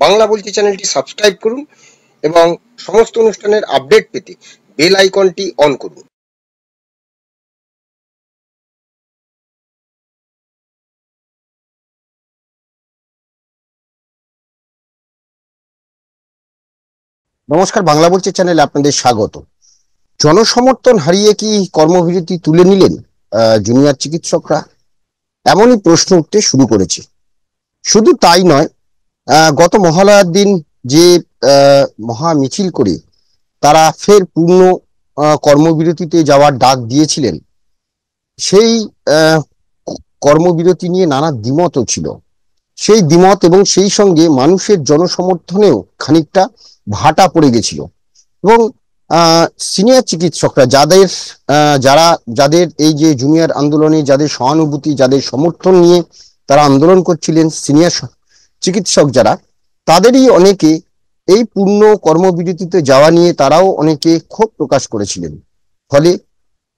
বাংলা বলছি চ্যানেলটি সাবস্ক্রাইব করুন এবং সমস্ত অনুষ্ঠানের আপডেট পেতে বেল আইকনটি অন করুন। নমস্কার, বাংলা বলছি চ্যানেলে আপনাদের স্বাগত। জনসমর্থন হারিয়ে কি কর্মবিরতি তুলে নিলেন জুনিয়র চিকিৎসকরা? এমনই প্রশ্ন উঠতে শুরু করেছে। শুধু তাই নয়, গত মহালয়ার দিন যে মহা মিছিল করে তারা ফের পূর্ণ কর্মবিরতিতে যাওয়ার ডাক দিয়েছিলেন, সেই কর্মবিরতি নিয়ে নানা দ্বিমতও ছিল। সেই দ্বিমত এবং সেই সঙ্গে মানুষের জনসমর্থনেও খানিকটা ভাটা পড়ে গেছিল। এবং সিনিয়র চিকিৎসকরা যাদের এই যে জুনিয়র আন্দোলনে যাদের সহানুভূতি, যাদের সমর্থন নিয়ে তারা আন্দোলন করছিলেন, সিনিয়র চিকিৎসক যারা, তাদেরই অনেকে এই পূর্ণ কর্মবিরতিতে যাওয়া নিয়ে তারাও অনেকে ক্ষোভ প্রকাশ করেছিলেন। ফলে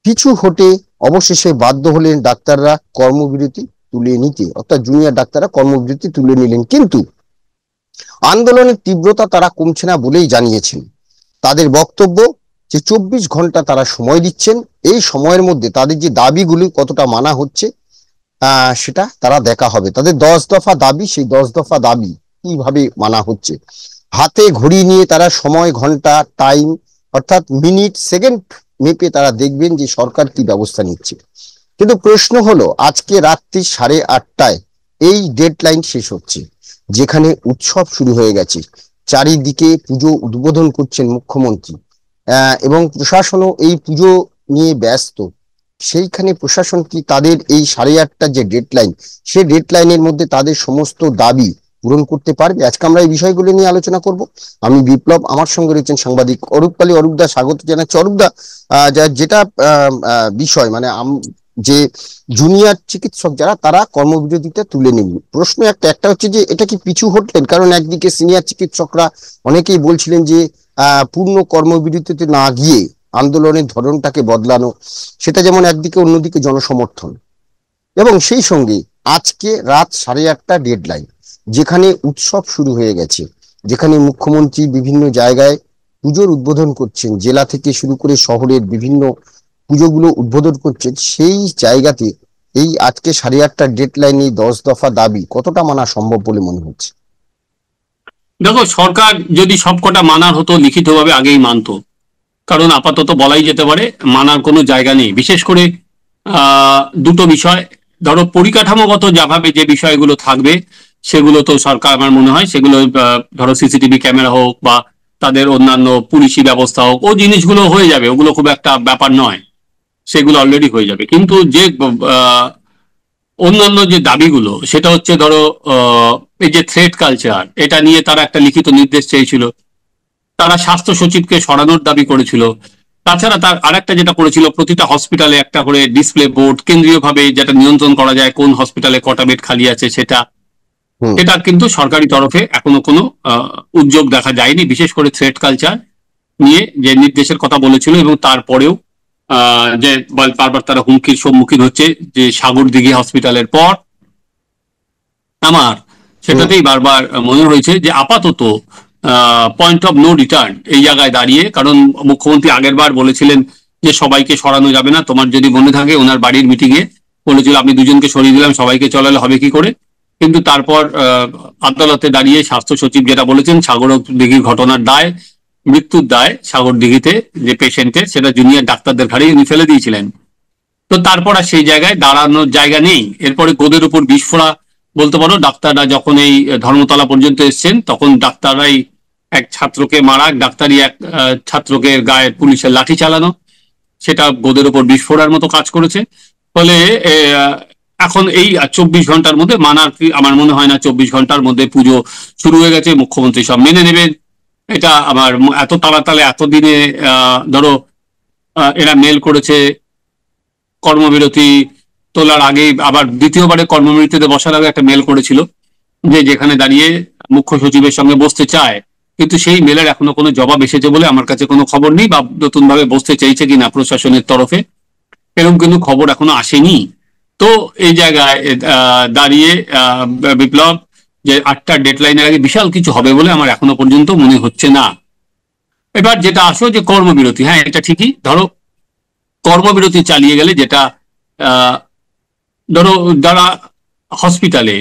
পিছু হটে অবশেষে বাধ্য হলেন ডাক্তাররা কর্মবিরতি তুলে নিতে, অর্থাৎ জুনিয়র ডাক্তাররা কর্মবিরতি তুলে নিলেন। কিন্তু আন্দোলনের তীব্রতা তারা কমছে না বলেই জানিয়েছেন। তাদের বক্তব্য যে 24 ঘন্টা তারা সময় দিচ্ছেন, এই সময়ের মধ্যে তাদের যে দাবিগুলি কতটা মানা হচ্ছে সেটা তারা দেখা হবে। তাদের 10 দফা দাবি, সেই 10 দফা দাবি কিভাবে মানা হচ্ছে। হাতে ঘড়ি নিয়ে তারা সময়, ঘন্টা, টাইম অর্থাৎ মিনিট, সেকেন্ড মেপে তারা দেখবেন যে সরকার কি ব্যবস্থা নিচ্ছে। কিন্তু প্রশ্ন হলো, আজকে রাত্রি 8:30টায় এই ডেডলাইন শেষ হচ্ছে, যেখানে উৎসব শুরু হয়ে গেছে। চারিদিকে পুজো উদ্বোধন করছেন মুখ্যমন্ত্রী এবং প্রশাসনও এই পুজো নিয়ে ব্যস্ত। সেইখানে প্রশাসন কি তাদের এই 8:30টার যে ডেডলাইন, সেই ডেডলাইনের মধ্যে তাদের সমস্ত দাবি পূরণ করতে পারবে? আজকে আমরা এই বিষয়গুলো নিয়ে আলোচনা করব। আমি বিপ্লব, আমার সঙ্গে রয়েছেন সাংবাদিক অরূপ পালি। অরূপদা, স্বাগত জানাচ্ছি। অরূপদা, যেটা বিষয় মানে যে জুনিয়র চিকিৎসক যারা তারা কর্মবিরতিটা তুলে নেবেন, প্রশ্ন একটা হচ্ছে যে এটা কি পিছু হটলেন? কারণ একদিকে সিনিয়র চিকিৎসকরা অনেকেই বলছিলেন যে পূর্ণ কর্মবিরতিতে না গিয়ে আন্দোলনের ধরনটাকে বদলানো, সেটা যেমন একদিকে, অন্যদিকে জনসমর্থন। এবং সেই সঙ্গে আজকে রাত 8:30টা ডেডলাইন, যেখানে উৎসব শুরু হয়ে গেছে, যেখানে মুখ্যমন্ত্রী বিভিন্ন জায়গায় পুজোর উদ্বোধন করছেন, জেলা থেকে শুরু করে শহরের বিভিন্ন পুজোগুলো উদ্বোধন করছেন, সেই জায়গাতে এই আজকে 8:30টার ডেডলাইন, এই 10 দফা দাবি কতটা মানা সম্ভব বলে মনে হচ্ছে? দেখো, সরকার যদি সবকটা মানার হতো লিখিতভাবে আগেই মানতো, কারণ আপাতত বলাই যেতে পারে মানার কোনো জায়গা নেই। বিশেষ করে দুটো বিষয়, ধরো পরিকাঠামোগত যেভাবে যে বিষয়গুলো থাকবে সেগুলো তো সরকার, আমার মনে হয় সেগুলো ধরো সিসিটিভি ক্যামেরা হোক বা তাদের অন্যান্য পুলিশি ব্যবস্থা হোক, ও জিনিসগুলো হয়ে যাবে, ওগুলো খুব একটা ব্যাপার নয়, সেগুলো অলরেডি হয়ে যাবে। কিন্তু যে অন্যান্য যে দাবিগুলো, সেটা হচ্ছে ধরো এই যে থ্রেট কালচার, এটা নিয়ে তারা একটা লিখিত নির্দেশ চেয়েছিল, তারা স্বাস্থ্য সচিবকে সরানোর দাবি করেছিল। তাছাড়া তার আরেকটা যেটা করেছিল, প্রতিটা হসপিটালে একটা করে ডিসপ্লে বোর্ড, কেন্দ্রীয়ভাবে যেটা নিয়ন্ত্রণ করা যায় কোন হসপিটালে কটা বেড খালি আছে, সেটা কিন্তু সরকারি তরফে এখনো কোনো উদ্যোগ দেখা যায়নি। বিশেষ করে থ্রেট কালচার নিয়ে যে নির্দেশের কথা বলেছিল, এবং তারপরেও যে বারবার তারা হুমকির সম্মুখীন হচ্ছে, যে সাগরদিঘি হসপিটালের পর আমার সেটাতেই বারবার মনে হয়েছে যে আপাতত পয়েন্ট অফ নো রিটার্ন এই জায়গায় দাঁড়িয়ে। কারণ মুখ্যমন্ত্রী আগের বার বলেছিলেন যে সবাইকে সরানো যাবে না। তোমার যদি মনে থাকে, ওনার বাড়ির মিটিংয়ে বলেছিল আমি দুজনকে সরিয়ে দিলাম, সবাইকে চলালে হবে কি করে। কিন্তু তারপর আদালতে দাঁড়িয়ে স্বাস্থ্য সচিব যেটা বলেছেন, সাগরদিঘির ঘটনার দায়, মৃত্যুর দায় সাগরদিঘিতে যে পেশেন্টের, সেটা জুনিয়র ডাক্তারদের ঘাড়ে উনি ফেলে দিয়েছিলেন। তো তারপর আর সেই জায়গায় দাঁড়ানোর জায়গা নেই। এরপরে গোদের উপর বিস্ফোরা বলতে পারো। ডাক্তাররা যখন এই ধর্মতলা পর্যন্ত এসছেন, তখন ডাক্তাররাই এক ছাত্রকে মারা, ডাক্তারই এক ছাত্রকে গায়ে পুলিশের লাঠি চালানো, সেটা গোদের উপর বিস্ফোরার মতো কাজ করেছে। ফলে এখন এই 24 ঘন্টার মধ্যে মানার আমার মনে হয় না। 24 ঘন্টার মধ্যে পুজো শুরু হয়ে গেছে, মুখ্যমন্ত্রী সব মেনে নেবেন। এটা আমার এত তাড়াতাড়ি এতদিনে ধরো এরা মেল করেছে কর্মবিরতি তোলার আগেই, আবার দ্বিতীয়বারে কর্মবিরতিতে বসার আগে একটা মেল করেছিল, যে যেখানে দাঁড়িয়ে মুখ্য সচিবের সঙ্গে বসতে চায়। কিন্তু সেই মেলের এখনো কোনো জবাব এসেছে বলে আমার কাছে কোনো খবর নেই, বা নতুন ভাবে বসতে চাইছে কিনা প্রশাসনের তরফে, এরকম কিন্তু খবর এখনো আসেনি। তো এই জায়গায় দাঁড়িয়ে বিপ্লব, যে 8টার ডেডলাইনের আগে বিশাল কিছু হবে বলে আমার এখনো পর্যন্ত মনে হচ্ছে না। এবার যেটা আসো যে কর্মবিরতি, হ্যাঁ এটা ঠিকই। ধরো কর্মবিরতি চালিয়ে গেলে যেটা আহ, ধরো যারা হসপিটালে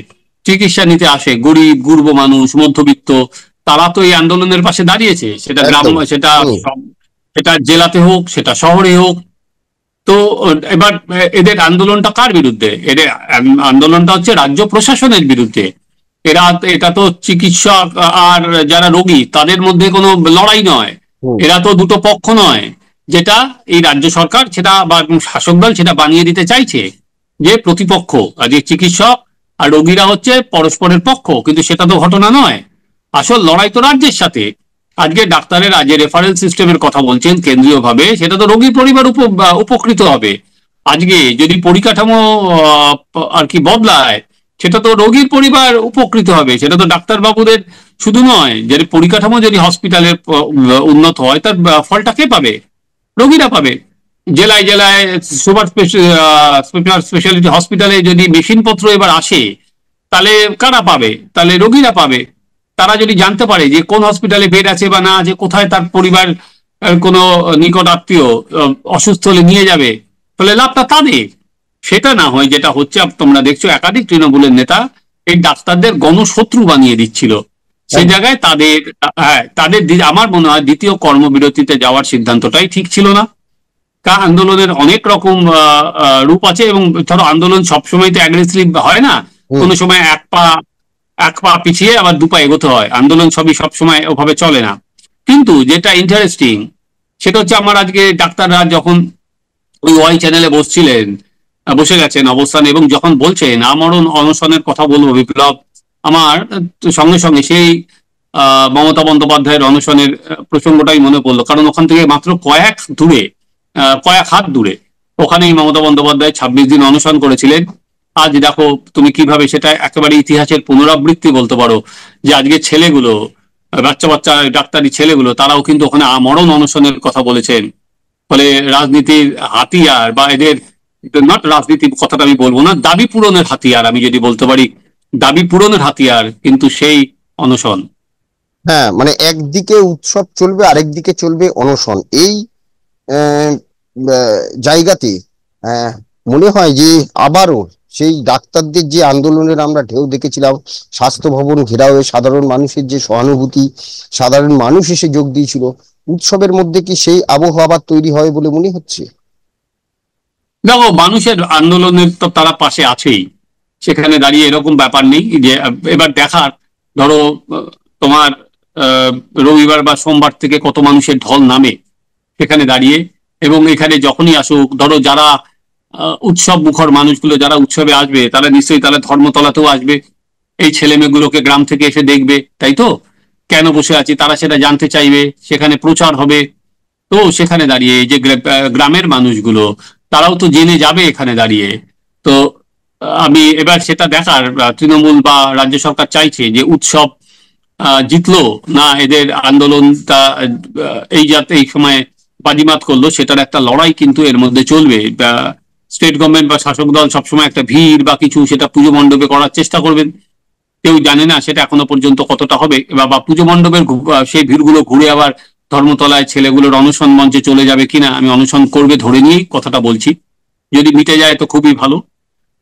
চিকিৎসা নিতে আসে, গরিব গুরব মানুষ, মধ্যবিত্ত, তারা তো এই আন্দোলনের পাশে দাঁড়িয়েছে, সেটা গ্রাম, একদম। সেটা হুম। সেটা জেলাতে হোক, সেটা শহরে হোক। তো এবার এদের আন্দোলনটা কার বিরুদ্ধে? এদের আন্দোলনটা হচ্ছে রাজ্য প্রশাসনের বিরুদ্ধে। এরা, এটা তো চিকিৎসক আর যারা রোগী তাদের মধ্যে কোনো লড়াই নয়, হুম। এরা তো দুটো পক্ষ নয়, যেটা এই রাজ্য সরকার সেটা বা শাসক দল সেটা বানিয়ে দিতে চাইছে যে প্রতিপক্ষ। আজকে চিকিৎসক আর রোগীরা হচ্ছে পরস্পরের পক্ষ, কিন্তু সেটা তো ঘটনা নয়। আসল লড়াই তো রাজ্যের সাথে। আজকে ডাক্তারেরা যে রেফারেল সিস্টেমের কথা বলছেন কেন্দ্রীয় ভাবে, সেটা তো রোগীর পরিবার উপকৃত হবে। আজকে যদি পরিকাঠামো আর কি বদলায়, সেটা তো রোগীর পরিবার উপকৃত হবে, সেটা তো ডাক্তার বাবুদের শুধু নয়। যদি পরিকাঠামো যদি হসপিটালের উন্নত হয়, তার ফলটা কে পাবে? রোগীরা পাবে। জেলায় জেলায় সুপার স্পেশালিটি হসপিটালে যদি মেশিনপত্র এবার আসে, তাহলে কারা পাবে? তাহলে রোগীরা পাবে। তারা যদি জানতে পারে যে কোন হসপিটালে বেড আছে বা না আছে, কোথায় তার পরিবার কোনো নিকট আত্মীয় অসুস্থ হলে নিয়ে যাবে, তাহলে লাভটা তাদের। সেটা না হয় যেটা হচ্ছে, তোমরা দেখছো একাধিক তৃণমূলের নেতা এই ডাক্তারদের গণশত্রু বানিয়ে দিচ্ছিল। সেই একদম। জায়গায় তাদের, হ্যাঁ তাদের আমার মনে হয় দ্বিতীয় কর্মবিরতিতে যাওয়ার সিদ্ধান্তটাই ঠিক ছিল না। আন্দোলনের অনেক রকম রূপ আছে, এবং ধরো আন্দোলন সবসময় তো অ্যাগ্রেসিভ হয় না। হুম। কোনো সময় এক পা পিছিয়ে আবার দু পা এগোতে হয়, আন্দোলন সবসময় ওভাবে চলে না। কিন্তু যেটা ইন্টারেস্টিং সেটা হচ্ছে, আমার আজকে ডাক্তাররা যখন ওই ওয়াই চ্যানেলে বসছিলেন, বসে গেছেন অবস্থান, এবং যখন বলছেন আমরণ অনশনের কথা বলবো বিপ্লব, আমার সঙ্গে সঙ্গে সেই মমতা বন্দ্যোপাধ্যায়ের অনশনের প্রসঙ্গটাই মনে পড়লো। কারণ ওখান থেকে মাত্র কয়েক হাত দূরে ওখানেই মমতা বন্দ্যোপাধ্যায় 26 দিন অনশন করেছিলেন। আজ দেখো তুমি কিভাবে সেটা একেবারে ইতিহাসের পুনরাবৃত্তি বলতে পারো, যে আজকে ছেলেগুলো, বাচ্চা বাচ্চা ডাক্তারি ছেলেগুলো, তারাও কিন্তু ওখানে আমরণ অনশনের কথা বলেছেন। ফলে রাজনীতির হাতিয়ার বা এদের, নট রাজনীতি কথাটা আমি বলবো না, দাবি পূরণের হাতিয়ার আমি যদি বলতে পারি, দাবি পূরণের হাতিয়ার কিন্তু সেই অনশন। হ্যাঁ, মানে একদিকে উৎসব চলবে, আরেকদিকে চলবে অনশন। এই আহ, জায়গাতে আহ, মনে হয় যে আবারও সেই ডাক্তারদের যে আন্দোলনের আমরা ঢেউ দেখেছিলাম, স্বাস্থ্য ভবন ঘেরাও হয়ে সাধারণ মানুষের যে সহানুভূতি, সাধারণ মানুষ এসে যোগ দিয়েছিল, উৎসবের মধ্যে কি সেই আবহাওয়া আবার তৈরি হয় বলে মনে হচ্ছে? দেখো মানুষের আন্দোলনের তো তারা পাশে আছেই, সেখানে দাঁড়িয়ে এরকম ব্যাপার নেই যে এবার দেখার। ধরো তোমার আহ, রবিবার বা সোমবার থেকে কত মানুষের ঢল নামে সেখানে দাঁড়িয়ে। এবং এখানে যখনই আসুক, ধরো যারা উৎসব মুখর মানুষগুলো যারা উৎসবে আসবে, তারা নিশ্চয়ই তারা ধর্মতলাতেও আসবে, এই ছেলে মেয়েগুলোকে গ্রাম থেকে এসে দেখবে, তাই তো? কেন বসে আছি তারা সেটা জানতে চাইবে, সেখানে প্রচার হবে। তো সেখানে দাঁড়িয়ে এই যে গ্রামের মানুষগুলো, তারাও তো জেনে যাবে এখানে দাঁড়িয়ে। তো আমি এবার সেটা দেখার, তৃণমূল বা রাজ্য সরকার চাইছে যে উৎসব জিতলো না এদের আন্দোলনটা, এই যাতে এই সময় বাজিমাত করলো, সেটার একটা লড়াই কিন্তু এর মধ্যে চলবে। স্টেট গভর্নমেন্ট বা শাসক দল সবসময় একটা ভিড় বা কিছু সেটা পুজো মণ্ডপে করার চেষ্টা করবেন। কেউ জানে না সেটা এখনো পর্যন্ত কতটা হবে, বা পুজো মণ্ডপের সেই ভিড়গুলো ঘুরে আবার ধর্মতলায় ছেলেগুলোর অনশন মঞ্চে চলে যাবে কিনা। আমি অনশন করবে ধরে নিয়েই কথাটা বলছি, যদি মিটে যায় তো খুবই ভালো।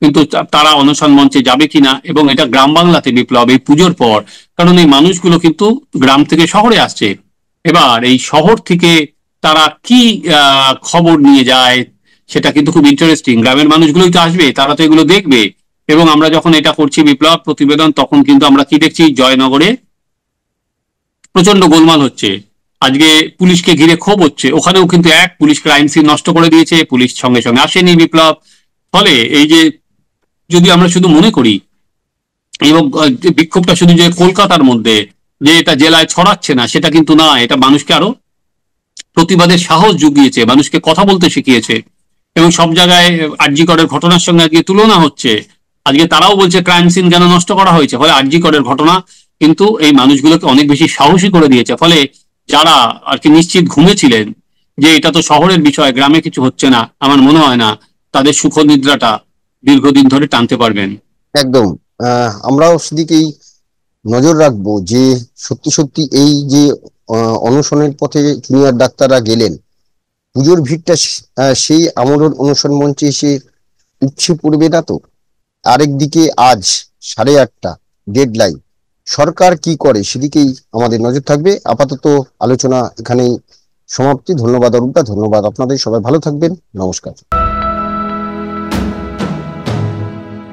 কিন্তু তারা অনশন মঞ্চে যাবে কিনা, এবং এটা গ্রাম বাংলাতে বিপ্লব এই পুজোর পর। কারণ এই মানুষগুলো কিন্তু গ্রাম থেকে শহরে আসছে। এবার এই শহর থেকে তারা কি খবর নিয়ে যায়, সেটা কিন্তু খুব ইন্টারেস্টিং। গ্রামের মানুষগুলোই তো আসবে, তারা তো এগুলো দেখবে। এবং আমরা যখন এটা করছি বিপ্লব প্রতিবেদন, তখন কিন্তু আমরা কি দেখছি, জয়নগরে প্রচন্ড গোলমাল হচ্ছে। আজকে পুলিশকে ঘিরে ক্ষোভ হচ্ছে, ওখানেও কিন্তু এক পুলিশ ক্রাইম সিন নষ্ট করে দিয়েছে, পুলিশ সঙ্গে সঙ্গে আসেনি বিপ্লব। ফলে এই যে, যদি আমরা শুধু মনে করি এবং বিক্ষোভটা শুধু যে কলকাতার মধ্যে, যে এটা জেলায় ছড়াচ্ছে না, সেটা কিন্তু না। এটা মানুষকে আরো প্রতিবাদের সাহস জুগিয়েছে, মানুষকে কথা বলতে শিখিয়েছে। এবং সব জায়গায় আরজি করের ঘটনার সঙ্গে আজকে তুলনা হচ্ছে। আজকে তারাও বলছে ক্রাইম সিন কেন নষ্ট করা হয়েছে, ফলে আরজি করের ঘটনা কিন্তু এই মানুষগুলোকে অনেক বেশি সাহসী করে দিয়েছে। ফলে যারা আর কি নিশ্চিত ঘুমেছিলেন যে এটা তো শহরের বিষয়, গ্রামে কিছু হচ্ছে না, আমার মনে হয় না তাদের সুখ নিদ্রাটা দীর্ঘদিন ধরে টানতে পারবেন। একদম। আমরাও সেদিকেই নজর রাখবো যে সত্যি সত্যি এই যে অনশনের পথে জুনিয়র ডাক্তাররা গেলেন, পুজোর ভিড়টা সেই আমরণ অনশন মঞ্চে এসে উপচে পড়বে না তো? আরেকদিকে আজ 8:30 ডেডলাইন, সরকার কি করে সেদিকেই আমাদের নজর থাকবে। আপাতত আলোচনা এখানেই সমাপ্তি। ধন্যবাদ অরূপদা, ধন্যবাদ আপনাদের, সবাই ভালো থাকবেন, নমস্কার।